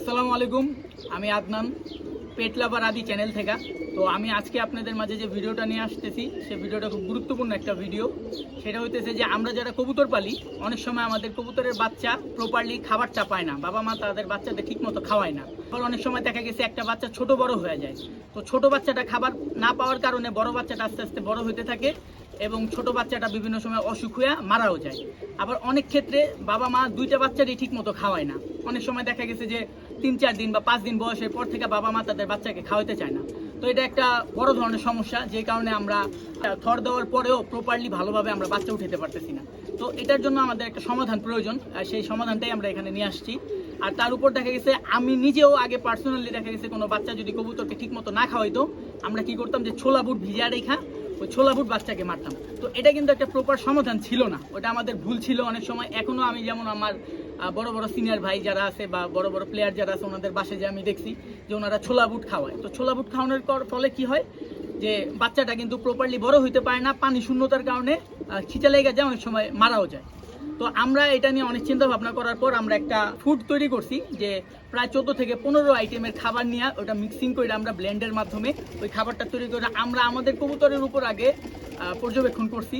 আসসালামু আলাইকুম, আমি আদনান পেট লাভার আদি চ্যানেল থেকে। তো আমি আজকে আপনাদের মাঝে যে ভিডিওটা নিয়ে আসতেছি সে ভিডিওটা খুব গুরুত্বপূর্ণ একটা ভিডিও। সেটা হইতেছে যে আমরা যারা কবুতর পালি, অনেক সময় আমাদের কবুতরের বাচ্চা প্রপারলি খাবারটা পায় না, বাবা মা তাদের বাচ্চাদের ঠিক মতো খাওয়ায় না। ফলে অনেক সময় দেখা গেছে একটা বাচ্চা ছোট বড় হয়ে যায়। তো ছোট বাচ্চাটা খাবার না পাওয়ার কারণে বড় বাচ্চাটা আস্তে আস্তে বড় হতে থাকে এবং ছোট বাচ্চাটা বিভিন্ন সময় অসুখ হয়ে মারাও যায়। আবার অনেক ক্ষেত্রে বাবা মা দুইটা বাচ্চারই ঠিক মতো খাওয়ায় না। অনেক সময় দেখা গেছে যে 3-4 দিন বা 5 দিন বয়সের পর থেকে বাবা মা তাদের বাচ্চাকে খাওয়াতে চায় না। তো এটা একটা বড় ধরনের সমস্যা, যে কারণে আমরা থর দেওয়ার পরেও প্রপারলি ভালোভাবে আমরা বাচ্চা উঠাতে পারতেছি না। তো এটার জন্য আমাদের একটা সমাধান প্রয়োজন, আর সেই সমাধানটাই আমরা এখানে নিয়ে আসছি। আর তার উপর দেখা গেছে আমি নিজেও আগে পার্সোনালি দেখা গেছে কোনো বাচ্চা যদি কবুতরকে ঠিক মতো না খাওয়াইতো, আমরা কি করতাম যে ছোলা বুট ভিজিয়ে রেখা ওই ছোলা বুট বাচ্চাকে মারতাম। তো এটা কিন্তু একটা প্রপার সমাধান ছিল না, ওটা আমাদের ভুল ছিল অনেক সময়। এখনও আমি যেমন আমার বড় বড় সিনিয়র ভাই যারা আছে বা বড় বড় প্লেয়ার যারা আছে ওনাদের বাসায় যে আমি দেখছি যে ওনারা ছোলা বুট খাওয়ায়। তো ছোলা বুট খাওয়ানোর ফলে কি হয় যে বাচ্চাটা কিন্তু প্রপারলি বড় হইতে পারে না, পানি শূন্যতার কারণে খিচা লেগে যায়, অনেক সময় মারাও যায়। তো আমরা এটা নিয়ে অনেক চিন্তা ভাবনা করার পর আমরা একটা ফুড তৈরি করছি, যে প্রায় 14 থেকে 15 আইটেমের খাবার নিয়ে ওটা মিক্সিং করে আমরা ব্লেন্ডের মাধ্যমে ওই খাবারটা তৈরি করে আমরা আমাদের কবুতরের উপর আগে পর্যবেক্ষণ করছি।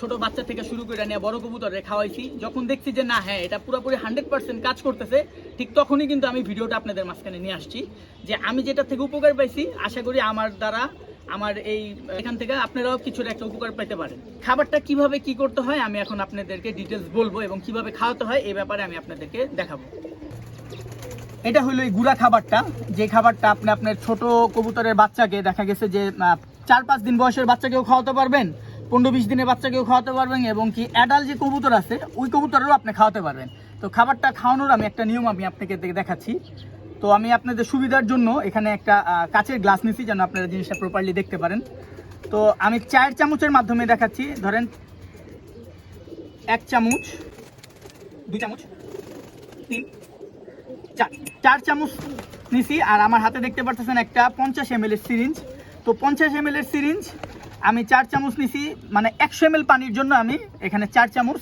ছোট বাচ্চা থেকে শুরু করে নিয়ে বড় কবুতরে খাওয়াইছি। যখন দেখছি যে না, হ্যাঁ এটা পুরোপুরি 100% কাজ করতেছে, ঠিক তখনই কিন্তু আমি ভিডিওটা আপনাদের মাঝখানে নিয়ে আসছি যে আমি যেটা থেকে উপকার পাইছি, আশা করি আমার দ্বারা আমার এখান থেকে আপনারাও কিছুর একটা উপকার পেতে পারেন। খাবারটা কিভাবে কি করতে হয় আমি এখন আপনাদেরকে ডিটেলস বলবো, এবং কিভাবে খাওয়াতে হয় এই ব্যাপারে আমি আপনাদেরকে দেখাবো। এটা হলো এই গুঁড়া খাবারটা, যে খাবারটা আপনি আপনার ছোট কবুতরের বাচ্চাকে দেখা গেছে যে 4-5 দিন বয়সের বাচ্চাকেও খাওয়াতে পারবেন, 15-20 দিনের বাচ্চাকেও খাওয়াতে পারবেন, এবং কি অ্যাডাল্ট যে কবুতর আছে ওই কবুতরেরও আপনি খাওয়াতে পারবেন। তো খাবারটা খাওয়ানোর আমি একটা নিয়ম আমি আপনাকে দেখাচ্ছি। তো আমি আপনাদের সুবিধার জন্য এখানে একটা কাচের গ্লাস নিয়েছি যেন আপনারা জিনিসটা প্রপারলি দেখতে পারেন। তো আমি 4 চামচের মাধ্যমে দেখাচ্ছি। ধরেন 1 চামচ, 2 চামচ, 3, 4 চামচ নিছি। আর আমার হাতে দেখতে পাচ্ছেন একটা 50 ml এর সিরিঞ্জ। তো 50 ml এর সিরিঞ্জ আমি 4 চামচ নিছি, মানে 100 ml পানির জন্য আমি এখানে 4 চামচ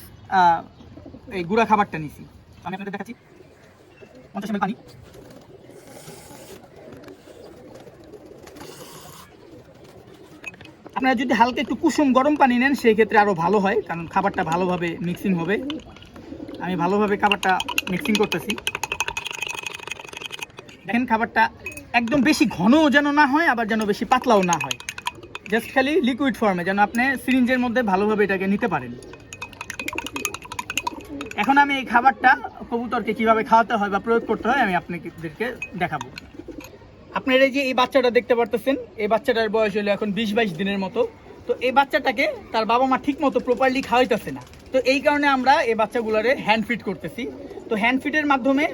এই গুঁড়া খাবারটা নিছি। আমি আপনাদের দেখাচ্ছি 50 ml পানি। আপনারা যদি হালকা একটু কুসুম গরম পানি নেন সেই ক্ষেত্রে আরও ভালো হয়, কারণ খাবারটা ভালোভাবে মিক্সিং হবে। আমি ভালোভাবে খাবারটা মিক্সিং করতেছি। দেখেন খাবারটা একদম বেশি ঘনও যেন না হয়, আবার যেন বেশি পাতলাও না হয়, জাস্ট খালি লিকুইড ফর্মে যেন আপনি সিরিঞ্জের মধ্যে ভালোভাবে এটাকে নিতে পারেন। এখন আমি এই খাবারটা কবুতরকে কিভাবে খাওয়াতে হয় বা প্রয়োগ করতে হয় আমি আপনাদেরকে দেখাবো। আপনারা এই যে এই বাচ্চাটা দেখতে পারতেছেন, এই বাচ্চাটার বয়স হলো এখন 20-22 দিনের মতো। তো এই বাচ্চাটাকে তার বাবা মা ঠিক মতো প্রপারলি খাওয়াইতেছে না। তো এই কারণে আমরা এই বাচ্চাগুলোরে হ্যান্ড ফিড করতেছি। তো হ্যান্ড ফিডের মাধ্যমে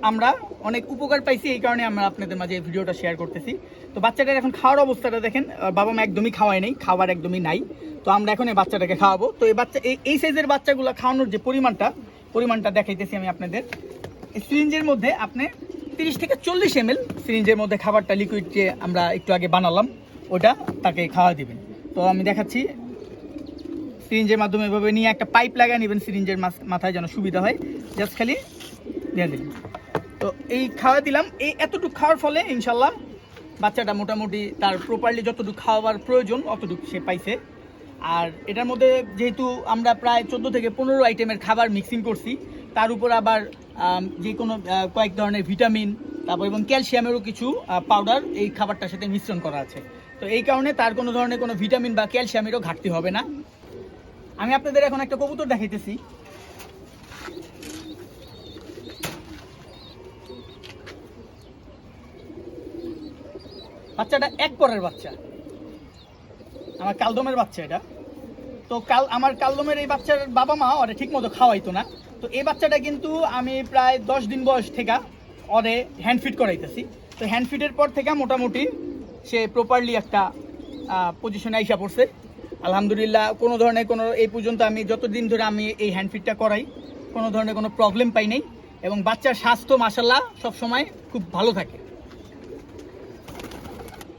আমরা অনেক উপকার পাইছি, এই কারণে আমরা আপনাদের মাঝে এই ভিডিওটা শেয়ার করতেছি। তো বাচ্চাটার এখন খাওয়ার অবস্থাটা দেখেন, বাবা মা একদমই খাওয়ায় নেই, খাবার একদমই নাই। তো আমরা এখন এই বাচ্চাটাকে খাওয়াবো। তো এই বাচ্চা এই সাইজের বাচ্চাগুলো খাওয়ানোর যে পরিমাণটা দেখাইতেছি আমি আপনাদের। এই সিরিঞ্জের মধ্যে আপনি 30 থেকে 40 ml সিরিঞ্জের মধ্যে খাবারটা লিকুইড যে আমরা একটু আগে বানালাম ওটা তাকে খাওয়া দিবেন। তো আমি দেখাচ্ছি, সিরিঞ্জের মাধ্যমে এভাবে নিয়ে একটা পাইপ লাগিয়ে নেবেন সিরিঞ্জের মাথায় যেন সুবিধা হয়, জাস্ট খালি দিয়ে দিন। তো এই খাওয়া দিলাম, এই এতটুকু খাওয়ার ফলে ইনশাল্লাহ বাচ্চাটা মোটামুটি তার প্রপারলি যতটুকু খাওয়ার প্রয়োজন অতটুকু সে পাইছে। আর এটার মধ্যে যেহেতু আমরা প্রায় 14 থেকে 15 আইটেমের খাবার মিক্সিং করছি, তার উপর আবার যে কোনো কয়েক ধরনের ভিটামিন তারপর এবং ক্যালসিয়ামেরও কিছু পাউডার এই খাবারটার সাথে মিশ্রণ করা আছে। তো এই কারণে তার কোনো ধরনের কোনো ভিটামিন বা ক্যালসিয়ামেরও ঘাটতি হবে না। আমি আপনাদের এখন একটা কবুতর দেখাইতেছি। বাচ্চাটা 1 পরের বাচ্চা, আমার কালদমের বাচ্চা এটা। তো আমার কালদমের এই বাচ্চার বাবা মা ওরে ঠিক মতো খাওয়াইতো না। তো এই বাচ্চাটা কিন্তু আমি প্রায় 10 দিন বয়স থেকে ওরে হ্যান্ড ফিড করাইতেছি। তো হ্যান্ড ফিডের পর থেকে মোটামুটি সে প্রপারলি একটা পজিশনে আইসা পড়ছে আলহামদুলিল্লাহ। কোনো ধরনের কোনো এই পর্যন্ত আমি যতদিন ধরে আমি এই হ্যান্ড ফিডটা করাই কোনো ধরনের কোনো প্রবলেম পাই নাই, এবং বাচ্চার স্বাস্থ্য মাশাআল্লাহ সবসময় খুব ভালো থাকে।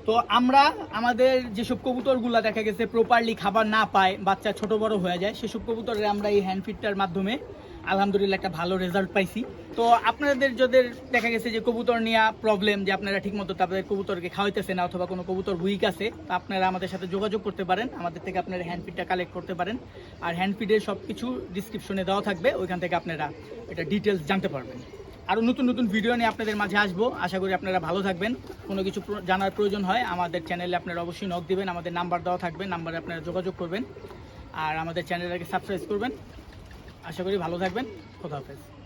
তো আমরা আমাদের যেসব কবুতরগুলো দেখা গেছে প্রপারলি খাবার না পায়, বাচ্চা ছোট বড় হয়ে যায়, সেসব কবুতরে আমরা এই হ্যান্ড ফিডটার মাধ্যমে আলহামদুলিল্লাহ একটা ভালো রেজাল্ট পাইছি। তো আপনাদের যাদের দেখা গেছে যে কবুতর নিয়ে প্রবলেম, যে আপনারা ঠিকমতো তাদের কবুতরকে খাওয়াইতেছে না অথবা কোনো কবুতর উইক আছে, তো আপনারা আমাদের সাথে যোগাযোগ করতে পারেন, আমাদের থেকে আপনারা হ্যান্ড ফিডটা কালেক্ট করতে পারেন। আর হ্যান্ড ফিডের সব কিছু ডিসক্রিপশনে দেওয়া থাকবে, ওইখান থেকে আপনারা এটা ডিটেলস জানতে পারবেন। আরও নতুন নতুন ভিডিও নিয়ে আপনাদের মাঝে আসবো। আশা করি আপনারা ভালো থাকবেন। কোনো কিছু জানার প্রয়োজন হয় আমাদের চ্যানেলে আপনারা অবশ্যই নক দিবেন, আমাদের নাম্বার দেওয়া থাকবে, নাম্বারে আপনারা যোগাযোগ করবেন। আর আমাদের চ্যানেলটাকে সাবস্ক্রাইব করবেন। আশা করি ভালো থাকবেন। খোদা হাফেজ।